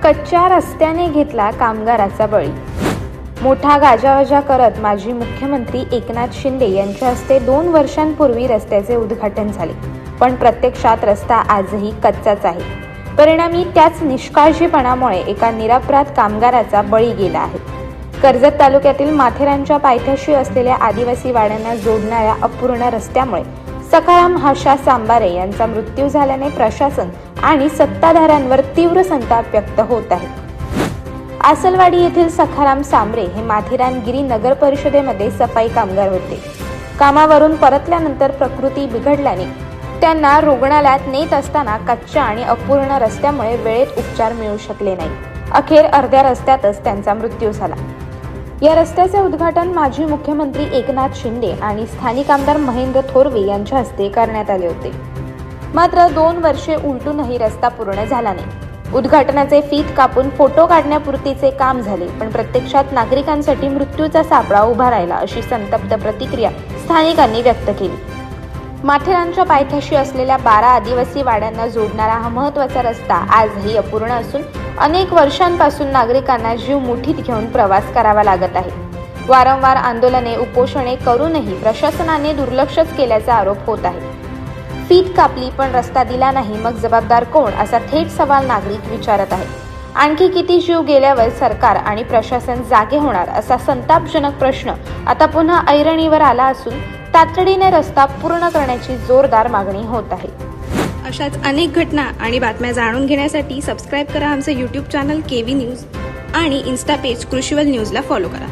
कच्च्या रस्त्याने घेतला कामगाराचा बळी। मोठा गाजावाजा करत माजी मुख्यमंत्री एकनाथ शिंदे यांच्या हस्ते 2 वर्षांपूर्वी रस्त्याचे उद्घाटन झाले, पण प्रत्यक्षात रस्ता आजही कच्चाच आहे। परिणामी त्याच निष्काळजीपणामुळे एका निरपराध कामगाराचा बळी गेला आहे। कर्जत तालुक्यातील माथेरानच्या पायथ्याशी असलेल्या आदिवासी वाड्यांना जोडणाऱ्या अपूर्ण रस्त्यामुळे सखाराम हाशा सांबारे यांचा मृत्यू झाल्याने प्रशासन आणि सत्ताधाऱ्यांवर तीव्र संताप व्यक्त होत आहे। आसलवाडी येथील सखाराम सांबरे हे माथेरानगिरी नगर परिषदेमध्ये सफाई कामगार होते। कामावरून परतल्यानंतर प्रकृती बिघडल्याने त्यांना रुग्णालयात नेत असताना कच्च्या आणि अपूर्ण रस्त्यामुळे वेळेत उपचार मिळू शकले नाही। अखेर अर्ध्या रस्त्यातच त्यांचा मृत्यू झाला। या रस्त्याचे उद्घाटन माजी मुख्यमंत्री एकनाथ शिंदे आणि स्थानिक आमदार महेंद्र थोरवे यांच्या हस्ते करण्यात आले होते। मात्र 2 वर्षे उलटूनही रस्ता पूर्ण झाला नाही। उद्घाटनाचे फीत कापून फोटो काढण्यापुरतीचे काम झाले, पण प्रत्यक्षात नागरिकांसाठी मृत्यूचा सापळा उभा राहिला, अशी संतप्त प्रतिक्रिया स्थानिकांनी व्यक्त केली। माथेरानच्या पायथ्याशी असलेल्या 12 आदिवासी वाड्यांना जोडणारा हा महत्त्वाचा रस्ता आजही अपूर्ण असून अनेक वर्षांपासून नागरिकांना जीव मुठीत घेऊन प्रवास करावा लागत आहे। वारंवार आंदोलने, उपोषणे करूनही प्रशासनाने दुर्लक्षच केल्याचा आरोप होत आहे। फीत कापली पण रस्ता दिला नाही, मग जबाबदार कोण, असा थेट सवाल नागरिक विचारत आहेत। आणखी किती जीव गेल्यावर सरकार आणि प्रशासन जागे होणार, असा संतापजनक प्रश्न आता पुन्हा ऐरणीवर आला असून तातडीने रस्ता पूर्ण करण्याची जोरदार मागणी होत आहे। अशाच अनेक घटना आणि बातम्या जाणून घेण्यासाठी सबस्क्राईब करा आमचे YouTube चॅनल केवी न्यूज आणि इन्स्टा पेज कृषीवल न्यूजला फॉलो करा।